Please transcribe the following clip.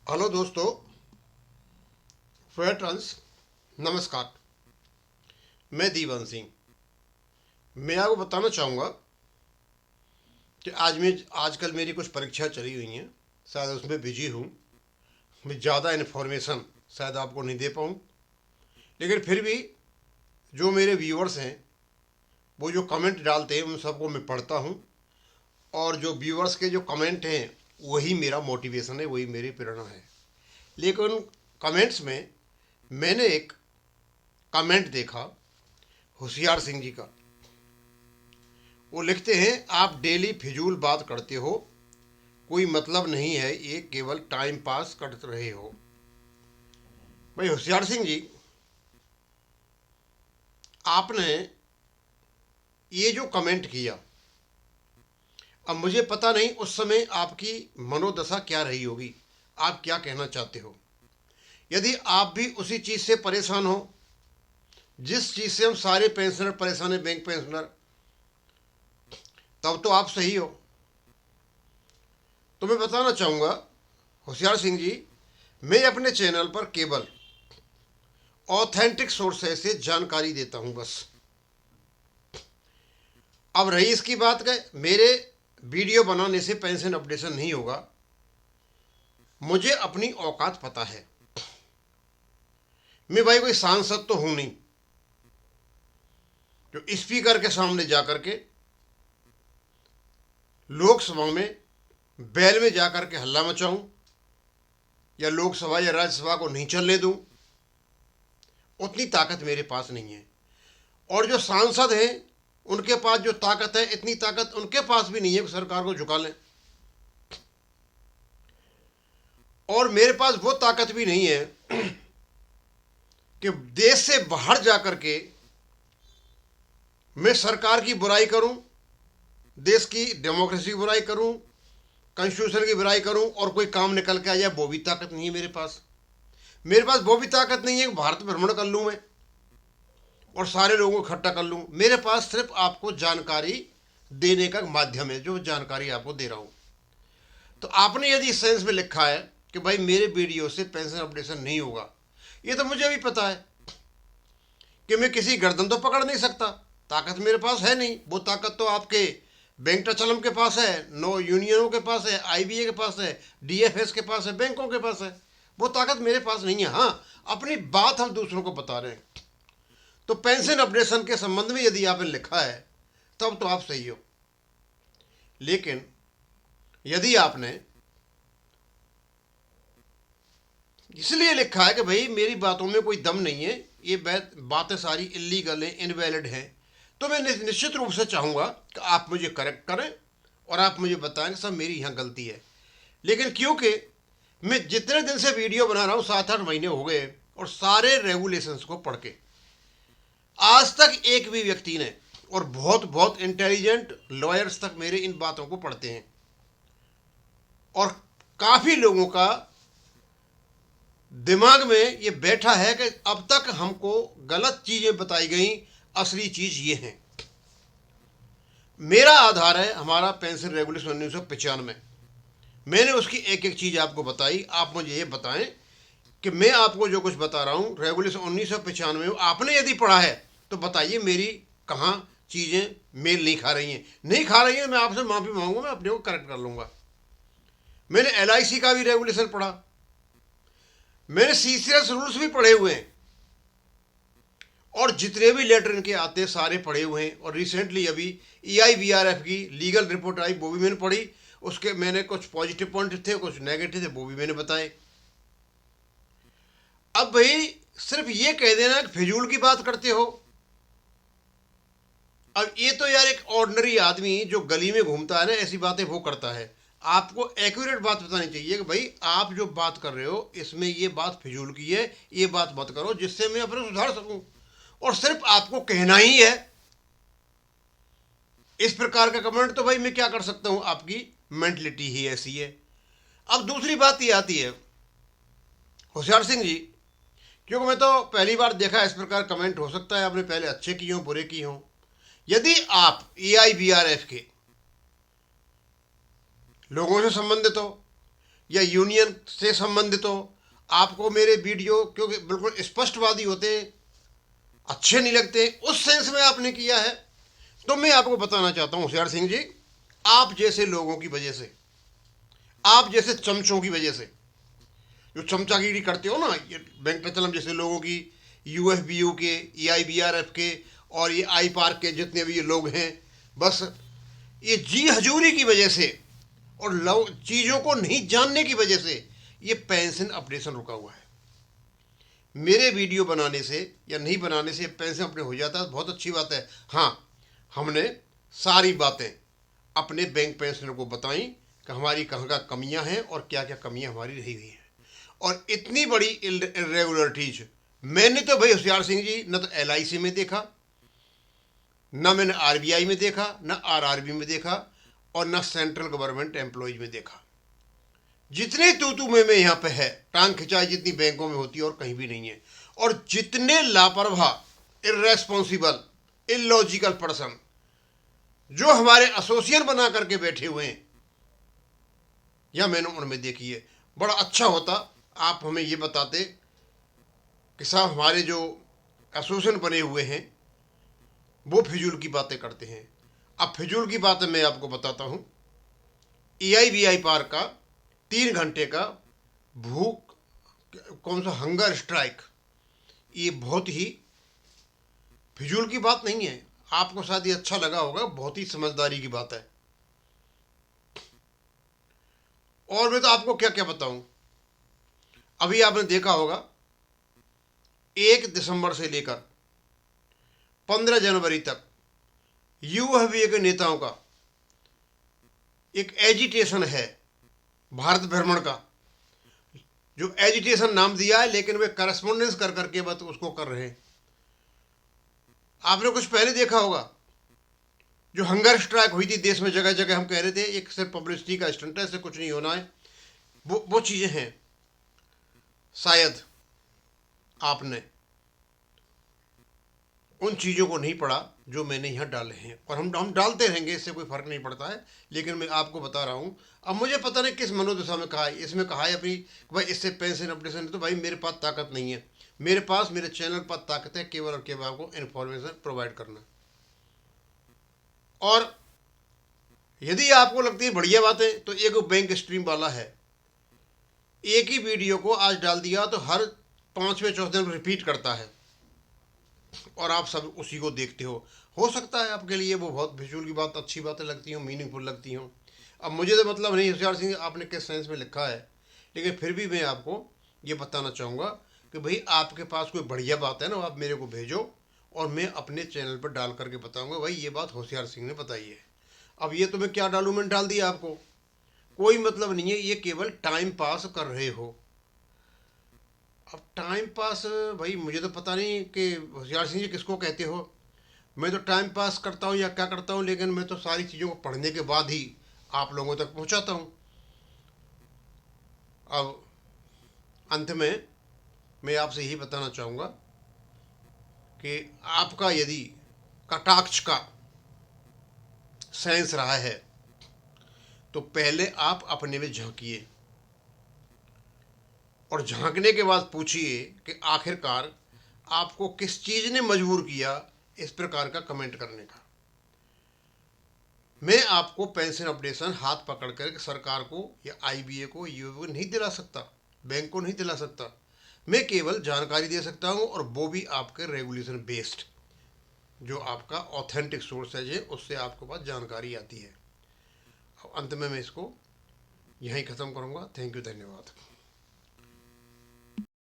Hello दोस्तों, friends, नमस्कार। मैं दीवान सिंह। मैं आपको बताना चाहूँगा कि आजकल मेरी कुछ परीक्षा चली हुई हैं। शायद उसमें बिजी हूँ। मैं ज़्यादा इन्फॉर्मेशन शायद आपको नहीं दे पाऊँ, लेकिन फिर भी जो मेरे व्यूअर्स हैं वो जो कमेंट डालते हैं उन सबको मैं पढ़ता हूँ। और जो व्यूअर्स के जो कमेंट हैं वही मेरा मोटिवेशन है, वही मेरी प्रेरणा है। लेकिन कमेंट्स में मैंने एक कमेंट देखा होशियार सिंह जी का। वो लिखते हैं, आप डेली फिजूल बात करते हो, कोई मतलब नहीं है, ये केवल टाइम पास कर रहे हो। भाई होशियार सिंह जी, आपने ये जो कमेंट किया, अब मुझे पता नहीं उस समय आपकी मनोदशा क्या रही होगी, आप क्या कहना चाहते हो। यदि आप भी उसी चीज़ से परेशान हो जिस चीज़ से हम सारे पेंशनर परेशान हैं, बैंक पेंशनर, तब तो आप सही हो। तो मैं बताना चाहूँगा होशियार सिंह जी, मैं अपने चैनल पर केवल ऑथेंटिक सोर्सेस से जानकारी देता हूं बस। अब रही इसकी बात का, मेरे वीडियो बनाने से पेंशन अपडेशन नहीं होगा। मुझे अपनी औकात पता है। मैं भाई कोई सांसद तो हूं नहीं जो स्पीकर के सामने जाकर के लोकसभा में बैल में जाकर के हल्ला मचाऊं या लोकसभा या राज्यसभा को नहीं चलने दूं। उतनी ताकत मेरे पास नहीं है। और जो सांसद हैं उनके पास जो ताकत है, इतनी ताकत उनके पास भी नहीं है कि सरकार को झुका लें। और मेरे पास वो ताकत भी नहीं है कि देश से बाहर जाकर के मैं सरकार की बुराई करूं, देश की डेमोक्रेसी की बुराई करूं, कॉन्स्टिट्यूशन की बुराई करूं और कोई काम निकल के आ जाए, वो भी ताकत नहीं है मेरे पास। मेरे पास वो भी ताकत नहीं है कि भारत भ्रमण कर लूं मैं और सारे लोगों को इकट्ठा कर लूं। मेरे पास सिर्फ आपको जानकारी देने का माध्यम है, जो जानकारी आपको दे रहा हूं। तो आपने यदि इस सेंस में लिखा है कि भाई मेरे वीडियो से पेंशन अपडेशन नहीं होगा, ये तो मुझे भी पता है कि मैं किसी गर्दन तो पकड़ नहीं सकता। ताकत मेरे पास है नहीं। वो ताकत तो आपके बैंक टचलम के पास है, नो यूनियनों के पास है, आईबीए के पास है, डीएफएस के पास है, बैंकों के पास है। वो ताकत मेरे पास नहीं है। हाँ, अपनी बात हम दूसरों को बता रहे हैं। तो पेंशन अपडेशन के संबंध में यदि आपने लिखा है तब तो आप सही हो। लेकिन यदि आपने इसलिए लिखा है कि भाई मेरी बातों में कोई दम नहीं है, ये बातें सारी इलीगल हैं, इनवैलिड हैं, तो मैं निश्चित रूप से चाहूँगा कि आप मुझे करेक्ट करें और आप मुझे बताएं कि सब मेरी यहाँ गलती है। लेकिन क्योंकि मैं जितने दिन से वीडियो बना रहा हूँ, 7-8 महीने हो गए, और सारे रेगुलेशंस को पढ़ के आज तक एक भी व्यक्ति ने, और बहुत बहुत इंटेलिजेंट लॉयर्स तक मेरे इन बातों को पढ़ते हैं, और काफ़ी लोगों का दिमाग में ये बैठा है कि अब तक हमको गलत चीज़ें बताई गई, असली चीज़ ये है। मेरा आधार है हमारा पेंशन रेगुलेशन 1995। मैंने उसकी एक एक चीज़ आपको बताई। आप मुझे ये बताएं कि मैं आपको जो कुछ बता रहा हूँ रेगुलेशन 1995 में आपने यदि पढ़ा है तो बताइए मेरी कहाँ चीज़ें मेल नहीं खा रही हैं। नहीं खा रही हैं, मैं आपसे माफ़ी मांगूंगा, मैं अपने को करेक्ट कर लूँगा। मैंने एलआईसी का भी रेगुलेशन पढ़ा, मैंने सीसीएस रूल्स भी पढ़े हुए हैं, और जितने भी लेटर इनके आते हैं सारे पढ़े हुए हैं। और रिसेंटली अभी EIVRF की लीगल रिपोर्ट आई, वो भी मैंने पढ़ी। उसके मैंने कुछ पॉजिटिव पॉइंट थे, कुछ नेगेटिव थे, वो भी मैंने बताए। अब भाई सिर्फ ये कह देना कि फिजूल की बात करते हो। अब ये तो यार एक ऑर्डिनरी आदमी जो गली में घूमता है ना, ऐसी बातें वो करता है। आपको एक्यूरेट बात बतानी चाहिए कि भाई आप जो बात कर रहे हो इसमें ये बात फिजूल की है, ये बात मत करो, जिससे मैं अपने सुधार सकूं। और सिर्फ आपको कहना ही है। इस प्रकार का कमेंट तो भाई मैं क्या कर सकता हूं, आपकी मेंटलिटी ही ऐसी है। अब दूसरी बात ये आती है होशियार सिंह जी, क्योंकि मैं तो पहली बार देखा इस प्रकार कमेंट। हो सकता है आपने पहले अच्छे किए हों, बुरे किए हों। यदि आप EIVRF के लोगों से संबंधित हो या यूनियन से संबंधित हो, आपको मेरे वीडियो क्योंकि बिल्कुल स्पष्टवादी होते हैं, अच्छे नहीं लगते, उस सेंस में आपने किया है, तो मैं आपको बताना चाहता हूं होशियार सिंह जी, आप जैसे लोगों की वजह से, आप जैसे चमचों की वजह से जो चमचागिरी करते हो ना, ये वेंकटचलम जैसे लोगों की, यूएफबीयू के, एआईबीआरएफ के और ये आई पार्क के जितने भी ये लोग हैं, बस ये जी हजूरी की वजह से और चीज़ों को नहीं जानने की वजह से ये पेंशन अपडेशन रुका हुआ है। मेरे वीडियो बनाने से या नहीं बनाने से पेंशन अपडेट हो जाता है, बहुत अच्छी बात है। हाँ, हमने सारी बातें अपने बैंक पेंशनर को बताई कि हमारी कहाँ का कमियां हैं और क्या क्या कमियां हमारी रही हुई हैं। और इतनी बड़ी इरेगुलरिटीज मैंने तो भाई होशियार सिंह जी न तो एलआईसी में देखा, न मैंने आरबीआई में देखा, न आरआरबी में देखा और न सेंट्रल गवर्नमेंट एम्प्लॉयज में देखा। जितने तू में यहाँ पे है, टांग खिंचाई जितनी बैंकों में होती है और कहीं भी नहीं है। और जितने लापरवाह, इर्रेस्पॉन्सिबल, इलॉजिकल पर्सन जो हमारे एसोसिएशन बना करके बैठे हुए हैं, या मैंने उनमें देखी है। बड़ा अच्छा होता आप हमें ये बताते कि साहब हमारे जो एसोसिएशन बने हुए हैं वो फिजूल की बातें करते हैं। अब फिजूल की बातें मैं आपको बताता हूँ। एआईबीआई पार्क का 3 घंटे का भूख, कौन सा हंगर स्ट्राइक, ये बहुत ही फिजूल की बात नहीं है। आपको शायद ये अच्छा लगा होगा, बहुत ही समझदारी की बात है। और मैं तो आपको क्या क्या बताऊं, अभी आपने देखा होगा 1 दिसंबर से लेकर 15 जनवरी तक यूएफबीए के नेताओं का एक एजिटेशन है भारत भ्रमण का, जो एजिटेशन नाम दिया है, लेकिन वे करस्पॉन्डेंस कर करके बस उसको कर रहे हैं। आपने कुछ पहले देखा होगा जो हंगर स्ट्राइक हुई थी देश में, जगह जगह हम कह रहे थे एक सिर्फ पब्लिसिटी का स्टंट है, इससे कुछ नहीं होना है। वो चीज़ें हैं। शायद आपने उन चीज़ों को नहीं पढ़ा जो मैंने यहाँ डाले हैं, और हम डालते रहेंगे, इससे कोई फ़र्क नहीं पड़ता है। लेकिन मैं आपको बता रहा हूँ। अब मुझे पता नहीं किस मनोदशा में कहा है, इसमें कहा है अपनी भाई इससे पेंशन अपडेशन, तो भाई मेरे पास ताकत नहीं है। मेरे पास मेरे चैनल पर ताकत है केवल और केवल आपको इन्फॉर्मेशन प्रोवाइड करना। और यदि आपको लगती है बढ़िया बातें, तो एक बैंक स्ट्रीम वाला है, एक ही वीडियो को आज डाल दिया तो हर 5वें चौथे दिन रिपीट करता है और आप सब उसी को देखते हो सकता है आपके लिए वो बहुत फिजूल की बात, अच्छी बातें लगती हों, मीनिंगफुल लगती हों। अब मुझे तो मतलब नहीं होशियार सिंह आपने किस सेंस में लिखा है, लेकिन फिर भी मैं आपको ये बताना चाहूँगा कि भाई आपके पास कोई बढ़िया बात है ना, आप मेरे को भेजो और मैं अपने चैनल पर डाल करके बताऊँगा भाई ये बात होशियार सिंह ने बताई है। अब ये तो मैं क्या डालूँ, मैंने डाल दिया, आपको कोई मतलब नहीं है, ये केवल टाइम पास कर रहे हो। अब टाइम पास भाई मुझे तो पता नहीं कि होशियार सिंह जी किसको कहते हो। मैं तो टाइम पास करता हूँ या क्या करता हूँ, लेकिन मैं तो सारी चीज़ों को पढ़ने के बाद ही आप लोगों तक पहुँचाता हूँ। अब अंत में मैं आपसे यही बताना चाहूँगा कि आपका यदि कटाक्ष का सेंस रहा है तो पहले आप अपने में झांकिए और झांकने के बाद पूछिए कि आखिरकार आपको किस चीज़ ने मजबूर किया इस प्रकार का कमेंट करने का। मैं आपको पेंशन अपडेशन हाथ पकड़ कर सरकार को या आईबीए को, यूए को नहीं दिला सकता, बैंक को नहीं दिला सकता। मैं केवल जानकारी दे सकता हूँ, और वो भी आपके रेगुलेशन बेस्ड, जो आपका ऑथेंटिक सोर्सेज है उससे आपके पास जानकारी आती है। अंत में मैं इसको यहीं ख़त्म करूँगा। थैंक यू, धन्यवाद।